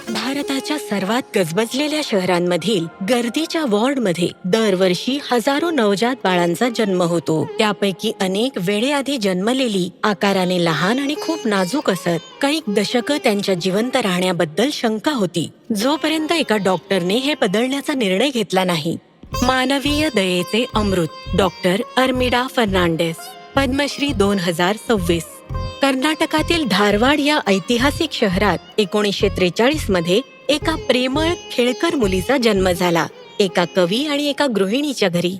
भारताच्या सर्वात गजबजलेल्या शहरांमधील गर्दीच्या वॉर्डमध्ये दरवर्षी हजारो नवजात बाळांचा जन्म होतो. त्यापैकी अनेक वेळेआधी जन्मलेली, आकाराने लहान आणि खूप नाजूक असत. काही दशकं त्यांच्या जिवंत राहण्याबद्दल शंका होती, जोपर्यंत एका डॉक्टरने हे बदलण्याचा निर्णय घेतला नाही. मानवीय दयेचे अमृत, डॉक्टर अर्मिडा फर्नांडेस, पद्मश्री 2026. कर्नाटकातील धारवाड या ऐतिहासिक शहरात 1943 मध्ये एका प्रेमळ खेळकर मुलीचा जन्म झाला. एका कवी आणि एका गृहिणीच्या घरी.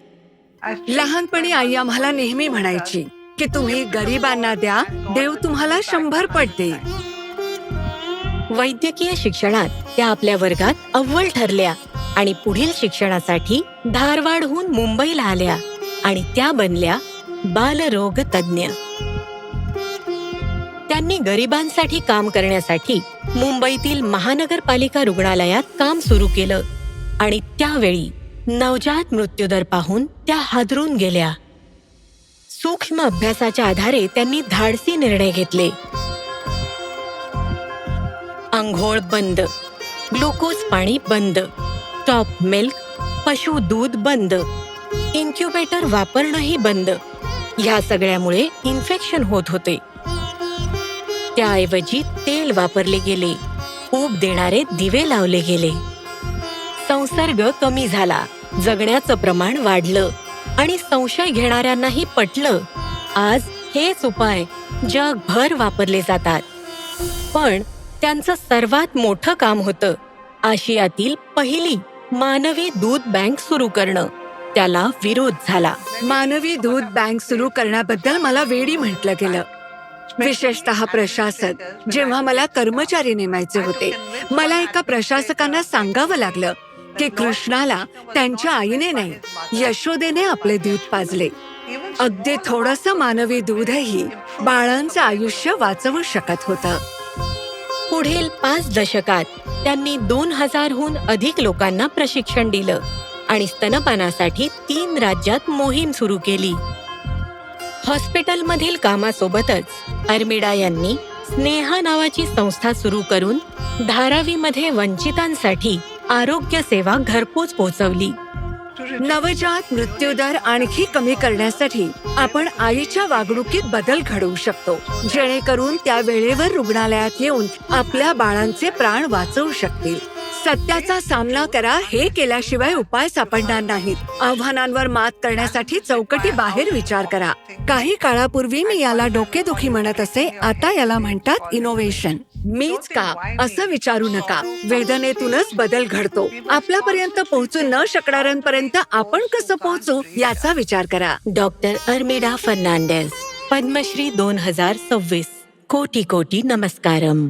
लहानपणी आई आम्हाला नेहमी म्हणायची की तुम्ही गरिबांना द्या, देव तुम्हाला 100 पट देईल. वैद्यकीय शिक्षणात त्या आपल्या वर्गात अव्वल ठरल्या आणि पुढील शिक्षणासाठी धारवाडहून मुंबईला आल्या आणि त्या बनल्या बालरोग तज्ज्ञ. त्यांनी गरिबांसाठी काम करण्यासाठी मुंबईतील महानगरपालिका रुग्णालयात काम सुरू केलं आणि त्यावेळी नवजात मृत्यूदर पाहून त्या हादरून गेल्या. सूक्ष्म अभ्यासाच्या आधारे त्यांनी धाडसी निर्णय घेतले. अंघोळ बंद, ग्लुकोज पाणी बंद, टॉप मिल्क, पशु दूध बंद, इन्क्युबेटर वापरणंही बंद. ह्या सगळ्यामुळे इन्फेक्शन होत होते. त्याऐवजी तेल वापरले गेले, ऊब देणारे दिवे लावले गेले. संसर्ग कमी झाला, जगण्याचं प्रमाण वाढलं आणि संशय घेणाऱ्यांनाही पटलं. आज हेच उपाय जगभर वापरले जातात. पण त्यांचं सर्वात मोठं काम होतं आशियातील पहिली मानवी दूध बँक सुरू करणं. त्याला विरोध झाला. मानवी दूध बँक सुरू करण्याबद्दल मला वेडी म्हटलं गेलं, विशेषतः प्रशासक. जेव्हा मला कर्मचारी नेमायचे होते, मला एका प्रशासकांना सांगावं लागलं की कृष्णाला त्यांच्या आईने नाही, यशोदेने आपले दूध पाजले. अगदी थोडंसं मानवी दूधही बाळांचं आयुष्य वाचवू शकत होतं. पुढील 5 दशकात त्यांनी 2000हून अधिक लोकांना प्रशिक्षण दिलं आणि स्तनपानासाठी 3 राज्यात मोहीम सुरू केली. हॉस्पिटलमधील कामासोबतच अर्मिडा यांनी स्नेहा नावाची संस्था सुरू करून धारावीमध्ये वंचितांसाठी आरोग्य सेवा घरपोच पोहोचवली. नवजात मृत्यूदर आणखी कमी करण्यासाठी आपण आईच्या वागणुकीत बदल घडवू शकतो, जेणेकरून त्या वेळेवर रुग्णालयात येऊन आपल्या बाळांचे प्राण वाचवू शकतील. सत्याचा सामना करा, हे केल्याशिवाय उपाय सापडणार नाहीत. आव्हानांवर मात करण्यासाठी चौकटी बाहेर विचार करा. काही काळापूर्वी मी याला डोकेदुखी म्हणत असे, आता याला म्हणतात इनोव्हेशन. मीच का असं विचारू नका. वेदनेतूनच बदल घडतो. आपल्यापर्यंत पोहोचू न शकणाऱ्यांपर्यंत आपण कसं पोहोचू याचा विचार करा. Doctor Armida Fernandes, Padmashri 2026. कोटी कोटी नमस्कारम.